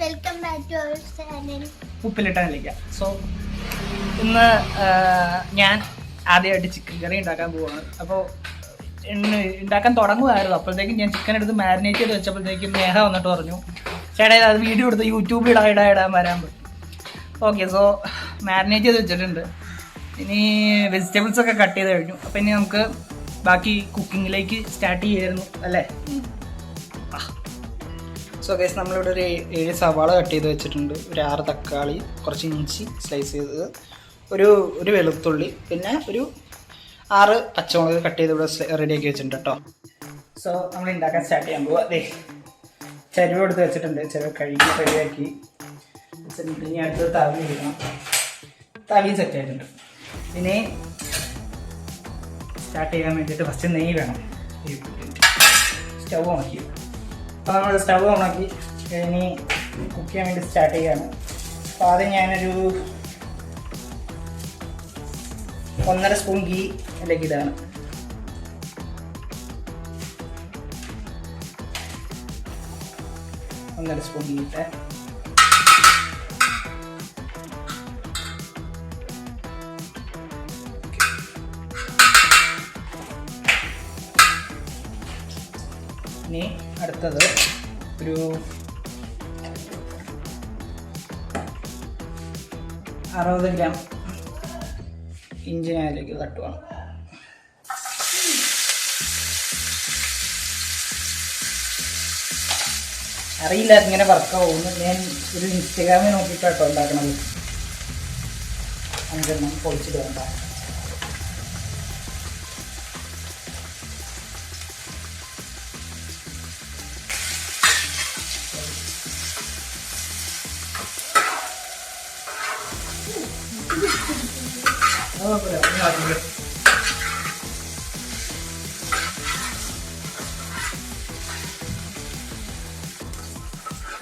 Welcome back to our channel ഉപ്പിലിട്ടാനില്ല. So ഇന്ന് ഞാൻ ആദ്യമായിട്ട് ചിക്കൻ കറി ഉണ്ടാക്കാൻ പോവാണ്. അപ്പോൾ ഉണ്ടാക്കാൻ തുടങ്ങുമായിരുന്നു. അപ്പോഴത്തേക്കും ഞാൻ ചിക്കൻ എടുത്ത് മാരിനേറ്റ് ചെയ്ത് വെച്ചപ്പോഴത്തേക്കും നേഹ വന്നിട്ട് പറഞ്ഞു, ചേട്ടാ അത് വീഡിയോ എടുത്ത് യൂട്യൂബിൽ ഇടാൻ വരാൻ പറ്റും. ഓക്കെ, സോ മാരിനേറ്റ് ചെയ്ത് വെച്ചിട്ടുണ്ട്. ഇനി വെജിറ്റബിൾസ് ഒക്കെ കട്ട് ചെയ്ത് കഴിഞ്ഞു. അപ്പോൾ ഇനി നമുക്ക് ബാക്കി കുക്കിങ്ങിലേക്ക് സ്റ്റാർട്ട് ചെയ്യായിരുന്നു അല്ലേ? സോ ഗൈസ്, നമ്മളിവിടെ ഒരു 7 സവാള കട്ട് ചെയ്ത് വെച്ചിട്ടുണ്ട്, ഒരു 6 തക്കാളി, കുറച്ച് ഇഞ്ചി സ്ലൈസ് ചെയ്തത്, ഒരു വെളുത്തുള്ളി, പിന്നെ ഒരു 6 പച്ചമുളക് കട്ട് ചെയ്ത് ഇവിടെ റെഡിയാക്കി വെച്ചിട്ടുണ്ട് കേട്ടോ. സോ നമ്മൾ ഉണ്ടാക്കാൻ സ്റ്റാർട്ട് ചെയ്യാൻ പോവുക. അതെ, ചരുവ് എടുത്ത് വെച്ചിട്ടുണ്ട്. ചരുവ് കഴുകി റെഡിയാക്കി വെച്ചിട്ടുണ്ട്. ഇനി അടുത്തത് തവി ഇടണം. തവി സെറ്റ് ആയിട്ടുണ്ട്. ഇനി സ്റ്റാർട്ട് ചെയ്യാൻ വേണ്ടിയിട്ട് ഫസ്റ്റ് നെയ്യ് വേണം. സ്റ്റവ് ഓണാക്കി. അപ്പോൾ നമ്മൾ സ്റ്റവ് ഓണാക്കി ഇനി കുക്ക് ചെയ്യാൻ വേണ്ടി സ്റ്റാർട്ട് ചെയ്യുകയാണ്. അപ്പോൾ ആദ്യം ഞാനൊരു 1.5 സ്പൂൺ ഗീ അതിലേക്ക് ഇടാണ്. ഒന്നര സ്പൂൺ ഗീ ഇട്ടേ. ഇനി അടുത്തത് ഒരു 60 ഗ്രാം ഇഞ്ചി ഞാൻ അതിലേക്ക് തട്ടുവാണ്. അറിയില്ല ഇങ്ങനെ വർക്കാവുന്നു. ഞാൻ ഒരു ഇൻസ്റ്റഗ്രാമിൽ നോക്കിയിട്ടാട്ടോ ഉണ്ടാക്കണത്. 5 പൊളിച്ചിട്ട് വേണ്ട.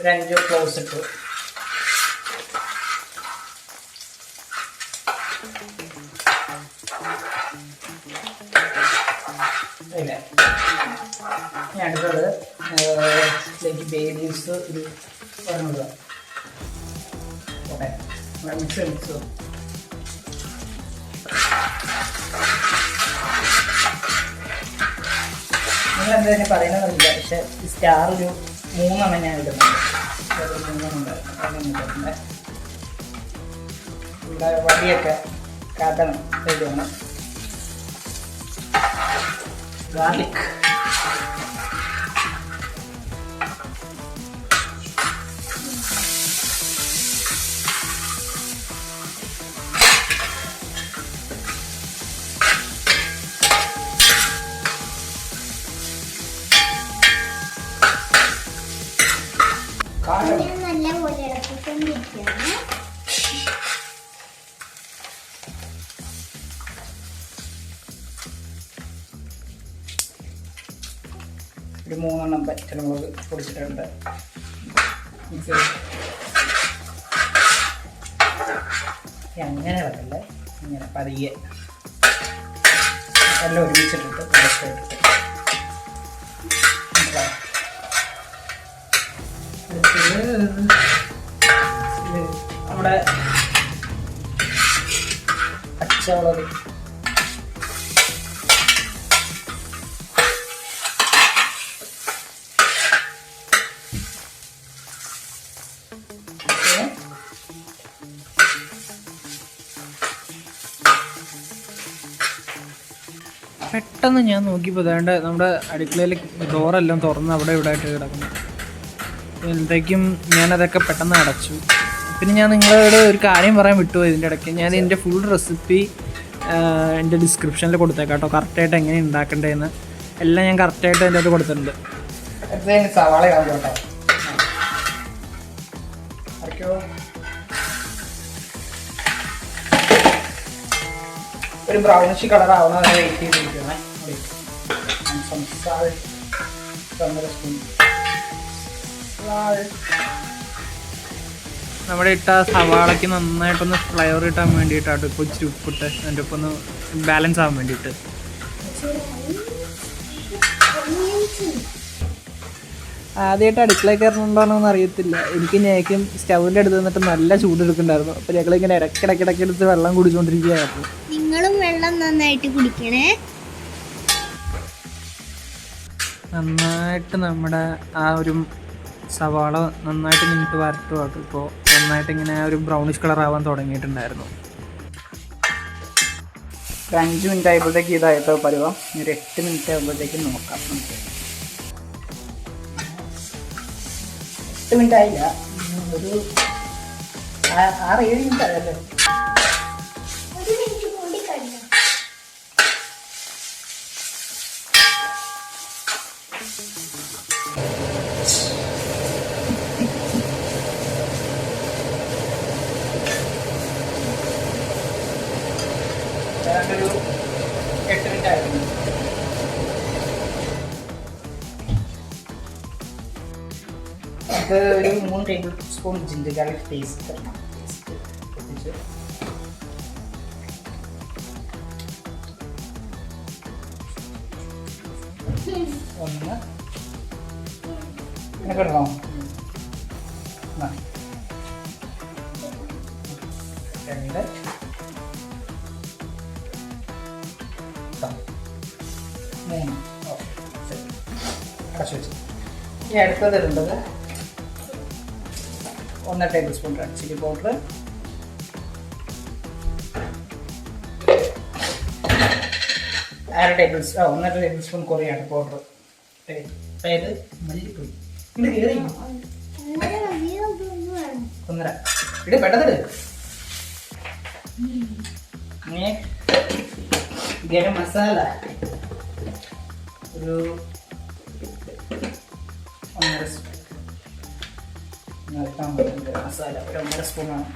ഒരു 5 ക്ലോസ് ഇട്ടു. ഇല്ല, ഇനി അടുത്തത് ഇതിലേക്ക് ബേ ലീവ്സ് ഒരു പറഞ്ഞിടുക. ഓക്കെ, മിക്സ് നിങ്ങളെന്താ തന്നെ പറയുന്നതെന്നില്ല. പക്ഷെ ഈ സ്റ്റാർ ഒരു 3 ഞാൻ ഇടുന്നുണ്ട്. 3 ഉണ്ടായിരുന്നു. ഇവിടെ വടിയൊക്കെ കാട്ടണം. ഇതാണ് ഗാർലിക്. നല്ലപോലെ ഇളക്കിക്കൊണ്ടിരിക്കുകയാണ്. ഒരു 3 പച്ചമുളക് പൊടിച്ചിട്ടുണ്ട്. അങ്ങനെ ഇളക്കല്ലേ, ഇങ്ങനെ പതിയെ എല്ലാം ഒരുമിച്ചിട്ടിട്ട് ഇളക്കിയിട്ട് നമ്മുടെ പച്ചമുളക് പെട്ടെന്ന് ഞാൻ നോക്കിയപ്പോൾ അതാണ്ട് നമ്മുടെ അടുക്കളയിൽ ഡോറെല്ലാം തുറന്ന് അവിടെ ഇവിടെ ആയിട്ട് കിടക്കുന്നു. എന്തൊക്കെയും ഞാനതൊക്കെ പെട്ടെന്ന് അടച്ചു. പിന്നെ ഞാൻ നിങ്ങളോട് ഒരു കാര്യം പറയാൻ വിട്ടുപോയി ഇതിൻ്റെ ഇടയ്ക്ക്. ഞാൻ ഇതിൻ്റെ ഫുൾ റെസിപ്പി എൻ്റെ ഡിസ്ക്രിപ്ഷനിൽ കൊടുത്തേക്കാം കേട്ടോ. കറക്റ്റായിട്ട് എങ്ങനെ ഉണ്ടാക്കേണ്ടതെന്ന് എല്ലാം ഞാൻ കറക്റ്റായിട്ട് അതിൻ്റെ അത് കൊടുത്തിട്ടുണ്ട്. സവാള കേട്ടോ, ഒരു ബ്രൗണിഷ് കളർ ആവുന്ന വെയിറ്റ് ചെയ്തിരിക്കണേ. നമ്മുടെ ഇട്ട സവാളയ്ക്ക് നന്നായിട്ടൊന്ന് ഫ്ലേവർ കിട്ടാൻ വേണ്ടിയിട്ടാണ് ഇപ്പോൾ ഇച്ചിരി ഉപ്പിട്ട് അതിൻ്റെ ഒപ്പം ഒന്ന് ബാലൻസ് ആവാൻ വേണ്ടിയിട്ട്. ആദ്യമായിട്ട് അടുക്കളയിൽ കയറണുണ്ടോയെന്നൊന്നും അറിയത്തില്ല. എനിക്ക് ഞേക്കും സ്റ്റൗവിൻ്റെ അടുത്ത് നിന്നിട്ട് നല്ല ചൂടെടുക്കുന്നുണ്ടായിരുന്നു. അപ്പോൾ ഞങ്ങളിങ്ങനെ ഇടയ്ക്കിടയ്ക്ക് എടുത്ത് വെള്ളം കുടിച്ചുകൊണ്ടിരിക്കുകയായിരുന്നു. നിങ്ങളും വെള്ളം നന്നായിട്ട് കുടിക്കണേ. നന്നായിട്ട് നമ്മുടെ ആ ഒരു സവാള നന്നായിട്ട് നിന്നിട്ട് വരട്ടുമാക്കും. ഇപ്പോൾ നന്നായിട്ട് ഇങ്ങനെ ഒരു ബ്രൗണിഷ് കളർ ആവാൻ തുടങ്ങിയിട്ടുണ്ടായിരുന്നു. ഒരു 5 മിനിറ്റ് ആയപ്പോഴത്തേക്ക് ഇതായിട്ടോ പരുവം. ഒരു 8 മിനിറ്റ് ആകുമ്പോഴത്തേക്കും നോക്കാം. നമുക്ക് 8 മിനിറ്റ് ആയില്ല, ഒരു 6-7 മിനിറ്റ് ആയല്ലേ. ഒരു 8 മിനിറ്റ് ആയിരുന്നു. അത് ഒരു 3 table spoon ginger garlic paste ഒന്ന് എന്നൊക്കെ ഇടണോ? രണ്ട് 3 അടച്ചു വെച്ച്. ഇനി അടുത്തത് ഇടേണ്ടത് 1 table spoon red chilli powder, 1 table spoon coriander powder, അതായത് മല്ലിപ്പൊടി. ഇത് കയറി 1.5 ഇട്, പെട്ടെന്നിട്. ഇനി ഗരം മസാല ഒരു 1.5 സ്പൂൺ. ഗരം മസാല ഒരു 1.5 സ്പൂണാണ്.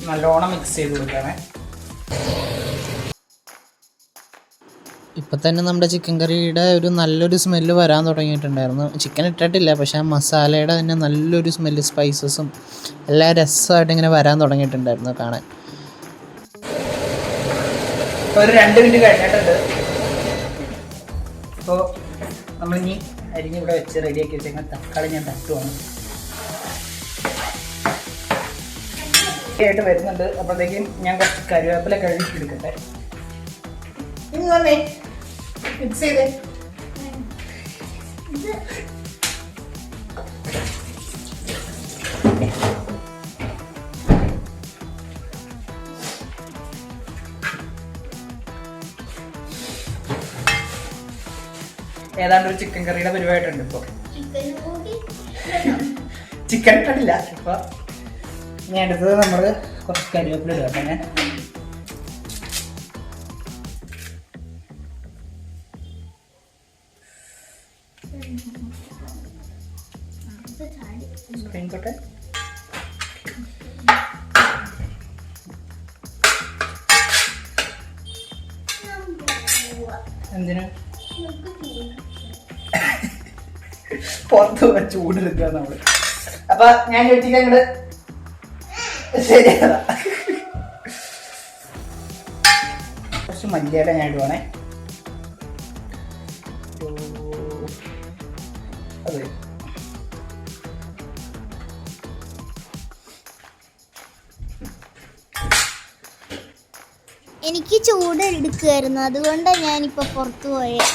നല്ലോണം മിക്സ് ചെയ്ത് കൊടുക്കണേ. ഇപ്പം തന്നെ നമ്മുടെ ചിക്കൻ കറിയുടെ ഒരു നല്ലൊരു സ്മെല്ല് വരാൻ തുടങ്ങിയിട്ടുണ്ടായിരുന്നു. ചിക്കൻ ഇട്ടിട്ടില്ല, പക്ഷേ ആ മസാലയുടെ തന്നെ നല്ലൊരു സ്മെല്ല്, സ്പൈസസും എല്ലാം രസമായിട്ട് ഇങ്ങനെ വരാൻ തുടങ്ങിയിട്ടുണ്ടായിരുന്നു കാണാൻ. ഇപ്പോൾ ഒരു 2 മിനിറ്റ് കഴിഞ്ഞിട്ടുണ്ട്. ഇപ്പോൾ നമ്മളിനി അരിഞ്ഞിവിടെ വെച്ച് റെഡിയാക്കി വെച്ചേക്കാൻ തക്കാളി ഞാൻ തട്ടുവാണ്. ആയിട്ട് വരുന്നുണ്ട്. അപ്പോഴത്തേക്കും ഞാൻ കുറച്ച് കറിവേപ്പില കഴുകി എടുക്കട്ടെ. ഇനി വന്നേ മിക്സ് ചെയ്തേ. ഏതാണ്ട് ഒരു ചിക്കൻ കറിയുടെ പരിപാടിയുണ്ട്. ഇപ്പോൾ ചിക്കൻ ഇട്ടിട്ടില്ല. ഇപ്പൊ ഞാൻ എടുത്തത് നമ്മൾ കുറച്ച് കറിവേപ്പില ഇടുക. ഞാൻ സ്ക്രീൻകോട്ടെ എന്തിനാ പുറത്ത് ചൂടെടുക്കുക നമ്മള്. അപ്പൊ ഞാൻ ചോദിച്ചിട്ട് അങ്ങോട്ട് ശരിയാ. കുറച്ച് മല്ലിയില ഞാൻ ഇടുവാണേ. അതെ, എനിക്ക് ചൂട് എടുക്കുമായിരുന്നു, അതുകൊണ്ടാണ് ഞാനിപ്പോൾ പുറത്തു പോയത്.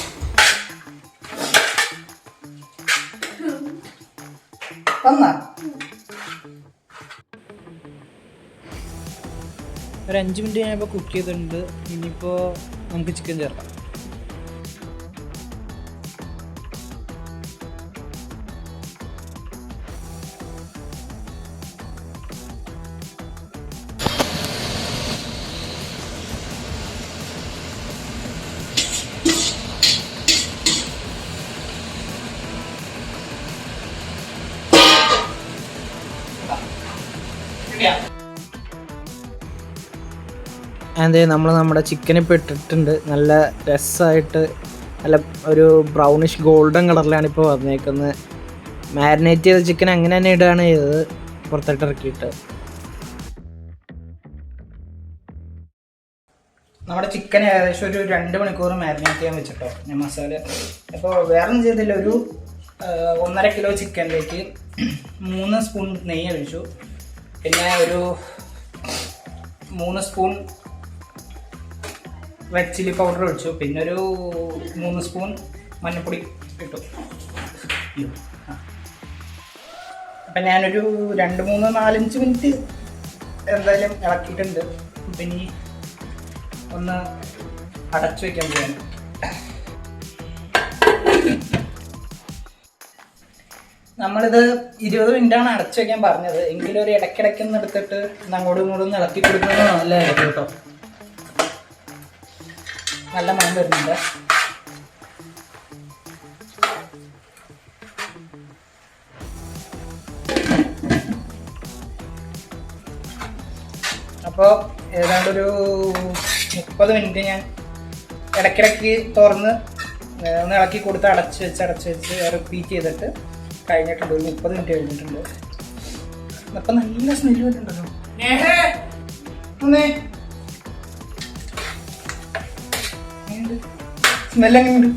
ഒരു 5 മിനിറ്റ് ഞാനിപ്പോൾ കുക്ക് ചെയ്തിട്ടുണ്ട്. ഇനിയിപ്പോൾ നമുക്ക് ചിക്കൻ ചേർക്കാം. അതെ, നമ്മൾ നമ്മുടെ ചിക്കൻ ഇപ്പോൾ ഇട്ടിട്ടുണ്ട്. നല്ല രസമായിട്ട് നല്ല ഒരു ബ്രൗണിഷ് ഗോൾഡൻ കളറിലാണ് ഇപ്പോൾ വന്നേക്കുന്നത്. മാരിനേറ്റ് ചെയ്ത ചിക്കൻ അങ്ങനെ തന്നെ ഇടുകയാണ് ചെയ്തത്, പുറത്തിട്ട് ഇറക്കിയിട്ട്. നമ്മുടെ ചിക്കൻ ഏകദേശം ഒരു 2 മണിക്കൂർ മാരിനേറ്റ് ചെയ്യാൻ വെച്ചിട്ടോ ഞാൻ മസാല. അപ്പോൾ വേറെ ഒന്നും ചെയ്തില്ല. ഒരു 1.5 കിലോ ചിക്കനിലേക്ക് 3 സ്പൂൺ നെയ്യ് ഒഴിച്ചു. പിന്നെ ഒരു 3 സ്പൂൺ റെഡ് ചില്ലി പൗഡർ ഒഴിച്ചു. പിന്നെ ഒരു 3 സ്പൂൺ മഞ്ഞൾപ്പൊടി ഇട്ടു. അപ്പം ഞാനൊരു 2, 3, 4, 5 മിനിറ്റ് എന്തായാലും ഇളക്കിയിട്ടുണ്ട്. പിന്നെ ഒന്ന് അടച്ചു വയ്ക്കാൻ പോവാണ്. നമ്മളിത് 20 മിനിറ്റാണ് അടച്ചു വയ്ക്കാൻ പറഞ്ഞത്. എങ്കിലും ഒരു ഇടയ്ക്കിടയ്ക്കൊന്ന് എടുത്തിട്ട് അങ്ങോട്ടും ഇങ്ങോട്ടും ഒന്ന് ഇളക്കി കൊടുക്കുന്നത് നല്ലതായിരിക്കും കേട്ടോ. നല്ല മണം വരുന്നുണ്ട്. അപ്പോൾ ഏതാണ്ടൊരു 30 മിനിറ്റ് ഞാൻ ഇടയ്ക്കിടയ്ക്ക് തുറന്ന് ഒന്ന് ഇളക്കി കൊടുത്ത് അടച്ച് വെച്ച് റിപ്പീറ്റ് ചെയ്തിട്ട് കഴിഞ്ഞിട്ടുണ്ട്. ഒരു 30 മിനിറ്റ് കഴിഞ്ഞിട്ടുണ്ട്. അപ്പം നല്ല സ്മെല്ല് വരുന്നുണ്ടല്ലോ. സ്മെല്ല് എങ്ങനെയുണ്ട്?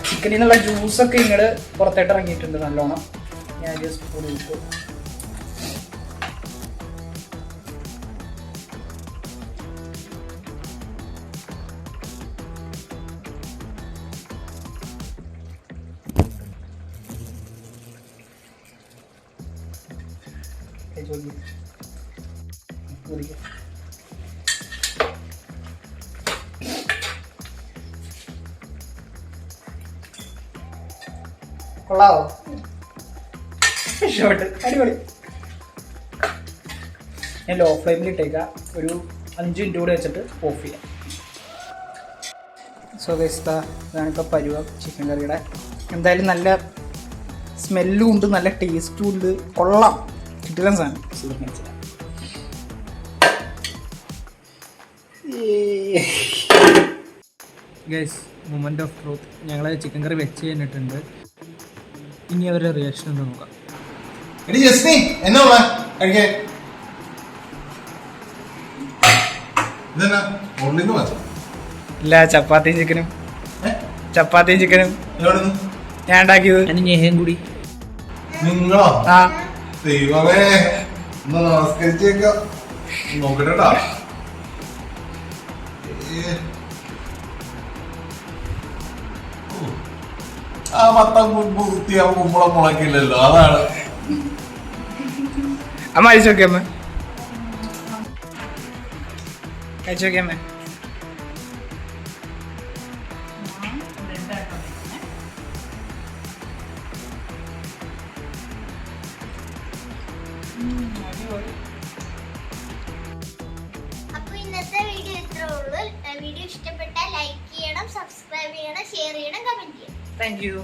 ചിക്കനിൽ നിന്നുള്ള ജ്യൂസൊക്കെ ഇങ്ങോട്ട് പുറത്തോട്ട് ഇറങ്ങിയിട്ടുണ്ട് നല്ലോണം. ഞാൻ ജസ്റ്റ് കൂടി ഇട്ടു. കൊള്ളാവോ? ഷോട്ട് അടിപൊളി. ഞാൻ ലോ ഫ്ലെയിമിൽ ഇട്ടേക്കാം. ഒരു 5 മിനിറ്റ് കൂടെ വെച്ചിട്ട് ഓഫ് ചെയ്യാം. സോ ഗൈസ് ഇതാണിപ്പോൾ പരുവം ചിക്കൻ കറിയുടെ. എന്തായാലും നല്ല സ്മെല്ലും ഉണ്ട്, നല്ല ടേസ്റ്റും ഉണ്ട്. കൊള്ളാം, കിട്ടില്ല സാധനം. Guys moment of truth. ഞങ്ങൾ ചിക്കൻ കറി വെച്ച് കഴിഞ്ഞിട്ടുണ്ട്. ഇനി അവരുടെ റിയാക്ഷൻ ഒന്ന് നോക്കാം. ഇല്ല, ചപ്പാത്തിയും ചിക്കനും ഞാൻ ഉണ്ടാക്കിയത്. ഞേഹയും കൂടി. നിങ്ങളോ? ദൈവമേ, നമസ്കരിച്ചേക്കാം. നോക്കട്ടെടാ. ആ മത്തം വൃത്തിയാവും കുമ്പളം മുളക്കില്ലല്ലോ, അതാണ്. അമ്മ അയച്ചു നോക്കിയമ്മ, അയച്ചു നോക്കിയമ്മ. അപ്പൊ ഇന്നത്തെ വീഡിയോ ഇത്രേ ഉള്ളൂ. വീഡിയോ ഇഷ്ടപ്പെട്ടാൽ ലൈക്ക് ചെയ്യണം, സബ്സ്ക്രൈബ് ചെയ്യണം, ഷെയർ ചെയ്യണം, കമന്റ് ചെയ്യണം. Thank you.